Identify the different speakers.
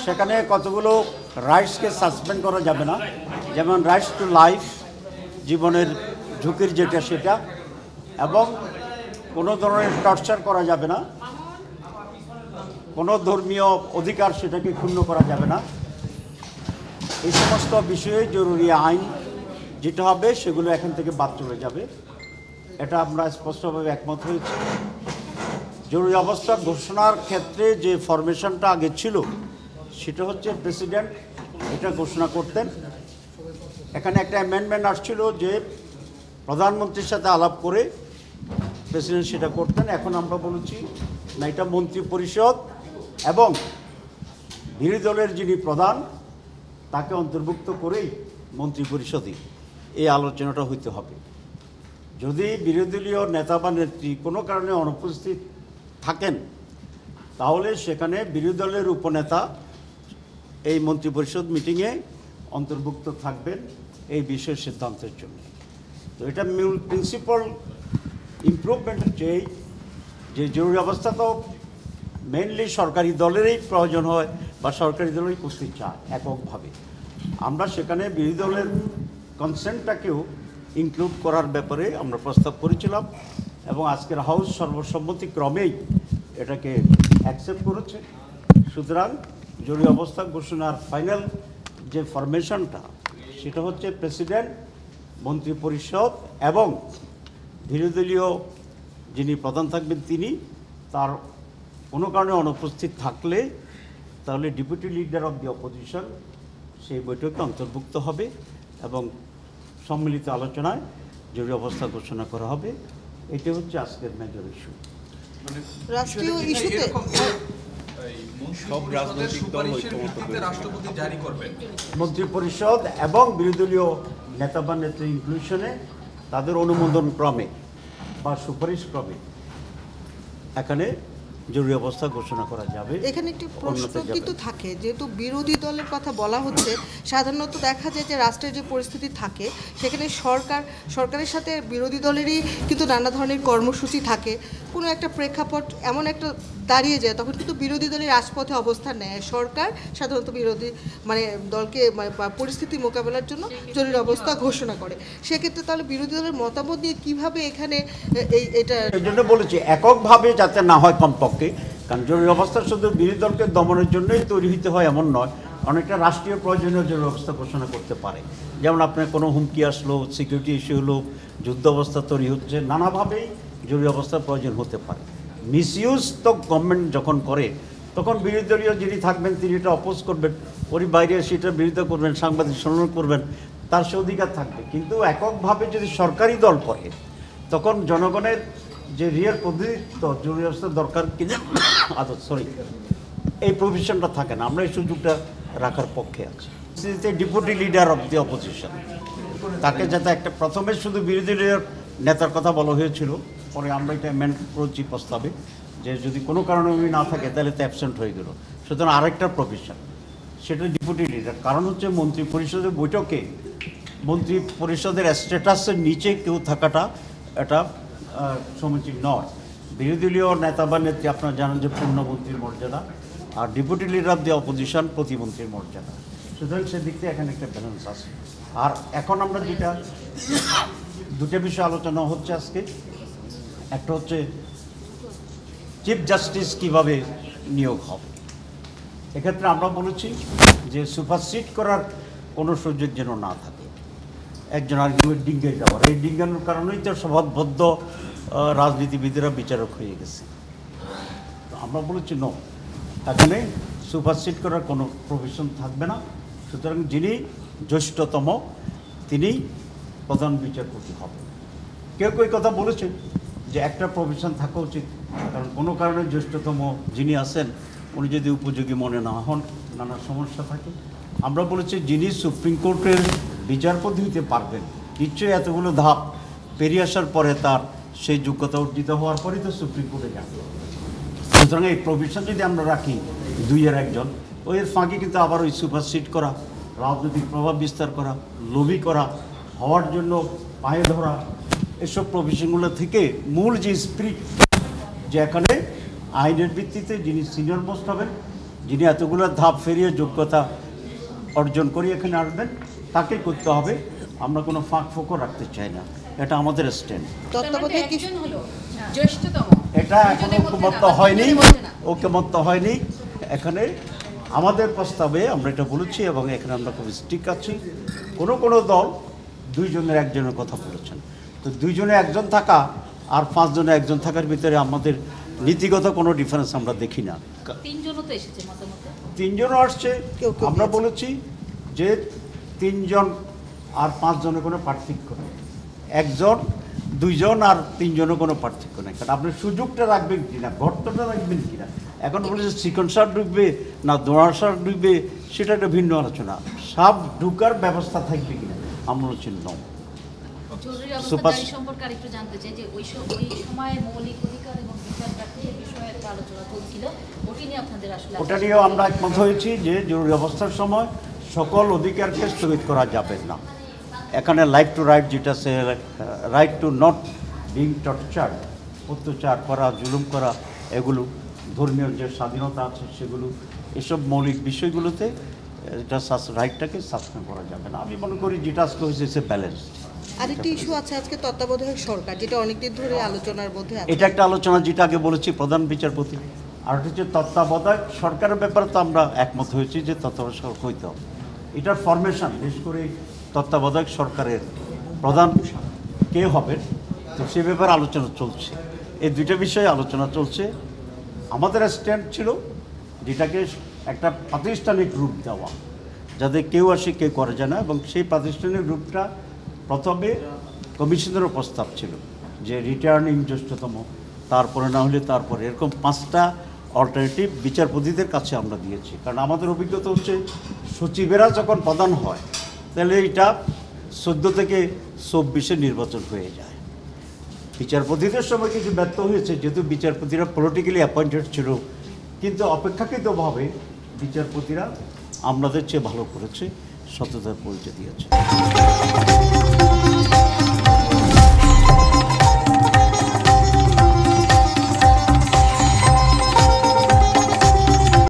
Speaker 1: সেখানে কতগুলো রাইটসকে সাসপেন্ড করা যাবে না, যেমন রাইটস টু লাইফ, জীবনের ঝুঁকির যেটা সেটা, এবং কোনো ধরনের টর্চার করা যাবে না, কোনো ধর্মীয় অধিকার সেটাকে ক্ষুণ্ণ করা যাবে না। এই সমস্ত বিষয়ে জরুরি আইন যেটা হবে সেগুলো এখান থেকে বাদ চলে যাবে। এটা আমরা স্পষ্টভাবে একমত হয়েছি। জরুরি অবস্থা ঘোষণার ক্ষেত্রে যে ফরমেশনটা আগে ছিল সেটা হচ্ছে প্রেসিডেন্ট এটা ঘোষণা করতেন। এখানে একটা অ্যামেন্ডমেন্ট আসছিল যে প্রধানমন্ত্রীর সাথে আলাপ করে প্রেসিডেন্ট সেটা করতেন। এখন আমরা বলেছি না, এটা মন্ত্রী পরিষদ এবং বিরোধী দলের যিনি প্রধান তাকে অন্তর্ভুক্ত করেই মন্ত্রী পরিষদে এই আলোচনাটা হইতে হবে। যদি বিরোধী দলীয় নেতা বা নেত্রী কোনো কারণে অনুপস্থিত থাকেন তাহলে সেখানে বিরোধী দলের উপনেতা এই মন্ত্রিপরিষদ মিটিংয়ে অন্তর্ভুক্ত থাকবেন এই বিষয়ের সিদ্ধান্তের জন্য। তো এটা মূল প্রিন্সিপাল ইমপ্রুভমেন্ট হচ্ছে এই যে জরুরি অবস্থা তো মেইনলি সরকারি দলেরই প্রয়োজন হয় বা সরকারি দলেরই করতে চায় এককভাবে। আমরা সেখানে বিরোধী দলের কনসেন্টটাকেও ইনক্লুড করার ব্যাপারে আমরা প্রস্তাব করেছিলাম এবং আজকের হাউস সর্বসম্মতিক্রমেই এটাকে অ্যাকসেপ্ট করেছে। সুতরাং জরুরি অবস্থা ঘোষণার ফাইনাল যে ফরমেশনটা সেটা হচ্ছে প্রেসিডেন্ট, মন্ত্রী পরিষদ এবং বিরোধী দলীয় যিনি প্রধান থাকবেন তিনি, তার কোনো কারণে অনুপস্থিত থাকলে তাহলে deputy leader of the opposition সেই বৈঠকে অন্তর্ভুক্ত হবে এবং সম্মিলিত আলোচনায় জরুরি অবস্থা ঘোষণা করা হবে। এটি হচ্ছে আজকের মেজর ইস্যু।
Speaker 2: রাষ্ট্রীয় ইস্যুতে
Speaker 3: সব রাজনৈতিক দল রাষ্ট্রপতি জারি করবেন
Speaker 1: মন্ত্রী পরিষদ এবং বিরোধী দলীয় নেতা বা নেত্রী ইনক্লুশনে তাদের অনুমোদন ক্রমে বা সুপারিশ ক্রমে এখানে জরুরি অবস্থা ঘোষণা করা যাবে।
Speaker 2: এখানে একটি প্রশ্ন কিন্তু থাকে, যেহেতু বিরোধী দলের কথা বলা হচ্ছে, সাধারণত দেখা যায় যে রাষ্ট্রের যে পরিস্থিতি থাকে সেখানে সরকারের সাথে বিরোধী দলেরই কিন্তু নানা ধরনের কর্মসূচি থাকে। কোনো একটা প্রেক্ষাপট এমন একটা দাঁড়িয়ে যায় তখন কিন্তু বিরোধী দলের রাজপথে অবস্থান নেয় সরকার, সাধারণত বিরোধী দলকে পরিস্থিতি মোকাবেলার জন্য জরুরি অবস্থা ঘোষণা করে। সেক্ষেত্রে তাহলে বিরোধী দলের মতামত নিয়ে কীভাবে এখানে এটা
Speaker 1: এই জন্য বলেছি এককভাবে যাতে না হয় কমপক্ষে, কারণ জরুরি অবস্থা শুধু বিরোধী দলকে দমনের জন্যই তৈরি হতে হয় এমন নয়, অনেকটা রাষ্ট্রীয় প্রয়োজনীয় জরুরি অবস্থা ঘোষণা করতে পারে। যেমন আপনার কোনো হুমকি আসলো, সিকিউরিটি ইস্যু হলো, যুদ্ধ অবস্থা তৈরি হচ্ছে, নানাভাবেই জরুরি অবস্থার প্রয়োজন হতে পারে। মিসইউজ তো গভর্নমেন্ট যখন করে তখন বিরোধী দলীয় যিনি থাকবেন তিনি এটা অপোজ করবেন, ওর বাইরে সেটার বিরোধিতা করবেন, সাংবাদিক সম্মেলন করবেন, তার সে অধিকার থাকবে। কিন্তু এককভাবে যদি সরকারি দল করে তখন জনগণের যে রিয়েল প্রতিনিধিত্ব জরুরি অবস্থা দরকার কিনা এই প্রভিশনটা থাকে না। আমরা এই সুযোগটা রাখার পক্ষে আছি। Deputy leader of the opposition তাকে যাতে একটা প্রথমে শুধু বিরোধী দলীয় নেতার কথা বলা হয়েছিল, পরে আমরা এটা অ্যামেন্ড করেছি প্রস্তাবে যে যদি কোনো কারণে উনি না থাকে তাহলে তো অ্যাবসেন্ট হয়ে গেল। সুতরাং আরেকটা প্রভিশন সেটা ডেপুটি লিডার। কারণ হচ্ছে মন্ত্রী পরিষদের বৈঠকে মন্ত্রী পরিষদের স্ট্যাটাসের নিচে কেউ থাকাটা এটা সমীচীন নয়। বিরোধী দলীয় নেতা বা নেত্রী আপনারা জানেন যে পূর্ণমন্ত্রীর মর্যাদা, আর deputy leader of the opposition প্রতিমন্ত্রীর মর্যাদা। সুতরাং সেদিক থেকে এখানে একটা ব্যালেন্স আছে। আর এখন আমরা দুটো বিষয় আলোচনা হচ্ছে আজকে। একটা হচ্ছে চিফ জাস্টিস কিভাবে নিয়োগ হবে। এক্ষেত্রে আমরা বলেছি যে সুপারসিড করার কোনো সুযোগ যেন না থাকে, একজন আরেকজনের ডিঙ্গে যাওয়ার। এই ডিঙ্গানোর কারণেই তো স্বভাববদ্ধ রাজনীতিবিদেরা বিচারক হয়ে গেছে। তো আমরা বলেছি নো, এখানে সুপারসিড করার কোনো প্রভিশন থাকবে না। সুতরাং যিনি জ্যেষ্ঠতম তিনি প্রধান বিচারপতি হবে। কেউ কেউ কথা বলেছেন যে একটা প্রভিশন থাকা উচিত, কারণ কোনো কারণে জ্যেষ্ঠতম যিনি আছেন উনি যদি উপযোগী মনে না হন, নানা সমস্যা থাকে। আমরা বলেছি যিনি সুপ্রিম কোর্টের বিচারপতি হতে পারবেন, নিশ্চয়ই এতগুলো ধাপ পেরিয়ে আসার পরে তার সেই যোগ্যতা অর্জিত হওয়ার পরেই তো সুপ্রিম কোর্টে যাবে। সুতরাং এই প্রভিশন যদি আমরা রাখি দুইয়ের একজন, ওই ফাঁকে কিন্তু আবার ওই সুপারসিড করা, রাজনৈতিক প্রভাব বিস্তার করা, লবি করা, হওয়ার জন্য পায়ে ধরা, এসব প্রভিশনগুলো থেকে মূল যে স্পিরিট যে এখানে আইনের ভিত্তিতে যিনি সিনিয়র মোস্ট হবেন যিনি এতগুলো ধাপ ফেরিয়ে যোগ্যতা অর্জন করে এখানে আসবেন তাকে করতে হবে। আমরা কোনো ফাঁক ফোকও রাখতে চাই না, এটা আমাদের স্ট্যান্ড।
Speaker 2: তত্ত্বাবধায়ক কি
Speaker 4: জ্যেষ্ঠতম
Speaker 1: এটা এখন ঐক্যমত্য হয়নি, ঐক্যমত্য হয়নি। এখানে আমাদের প্রস্তাবে আমরা এটা বলেছি এবং এখানে আমরা খুব স্ট্রিক্ট আছি। কোনো দল 2 জনের 1 জনের কথা বলেছেন, তো 2 জনে 1 জন থাকা আর 5 জনে 1 জন থাকার ভিতরে আমাদের নীতিগত কোনো ডিফারেন্স আমরা দেখি না।
Speaker 4: 3 জনও তো এসেছে মতামতে।
Speaker 1: 3 জনও আসছে।
Speaker 2: কেউ
Speaker 1: আমরা বলেছি যে 3 জন আর 5 জনের কোনো পার্থক্য নেই, 1 জন 2 জন আর 3 জনের কোনো পার্থক্য নেই। কারণ আপনি সুযোগটা রাখবেন কিনা, গর্তটা রাখবেন কিনা, এখন বলেছে চিকন সার ঢুকবে না দোড়া সার ঢুকবে, সেটা একটা ভিন্ন আলোচনা। সাপ ঢুকার ব্যবস্থা থাকবে কিনা আমরা বলছি ন।
Speaker 4: জরুরি অবস্থা
Speaker 1: সুপার-
Speaker 4: জারি সম্পর্কে আরেকটু জানতে চাই যে ওই সময় মৌলিক অধিকার এবং বিচার প্রার্থীর বিষয়ে একটা আলোচনা চলছিল, ওটি নিয়ে আপনাদের আসলে
Speaker 1: ওটা নিয়েও আমরা একমত হয়েছি যে জরুরি অবস্থার সময় সকল অধিকারকে স্থগিত করা যাবে না। এখানে লাইফ টু রাইট যেটা আছে, right to not being torture, অত্যাচার করা, জুলুম করা, এগুলো ধর্মীয় যে স্বাধীনতা আছে সেগুলো, এসব মৌলিক বিষয়গুলোতে এটা রাইটটাকে সাসপেন্ড করা যাবে না। আমি মনে করি যেটা আজকে হয়েছে সে ব্যালেন্স।
Speaker 2: আরেকটি ইস্যু আছে আজকে তত্ত্বাবধায়ক সরকার, যেটা অনেকদিন ধরে আলোচনার মধ্যে আছে।
Speaker 1: এটা একটা আলোচনা, যেটা আগে বলেছি প্রধান বিচারপতি। আর এটা হচ্ছে তত্ত্বাবধায়ক সরকারের ব্যাপারে তো আমরা একমত হয়েছি যে তত্ত্বাবধায়ক সরকার হইতে হবে। এটার ফরমেশন, বিশেষ করে তত্ত্বাবধায়ক সরকারের প্রধান কে হবেন, তো সে ব্যাপারে আলোচনা চলছে। এই 2টা বিষয়ে আলোচনা চলছে। আমাদের স্ট্যান্ড ছিল যেটাকে একটা প্রাতিষ্ঠানিক রূপ দেওয়া, যাতে কেউ আসে কেউ করে যায় না, এবং সেই প্রাতিষ্ঠানিক রূপটা প্রথমে কমিশনেরও প্রস্তাব ছিল যে রিটার্নিং জ্যেষ্ঠতম, তারপরে না হলে তারপরে, এরকম 5টা অল্টারনেটিভ বিচারপতিদের কাছে আমরা দিয়েছি। কারণ আমাদের অভিজ্ঞতা হচ্ছে সচিবেরা যখন প্রধান হয় তাহলে এটা 14 থেকে 24-এ নির্বাচন হয়ে যায়। বিচারপতিদের সময় কিছু ব্যর্থ হয়েছে, যেহেতু বিচারপতিরা পলিটিক্যালি অ্যাপয়েন্টেড ছিল, কিন্তু অপেক্ষাকৃতভাবে বিচারপতিরা আমাদের চেয়ে ভালো করেছে, সততার পরিচয় দিয়েছে।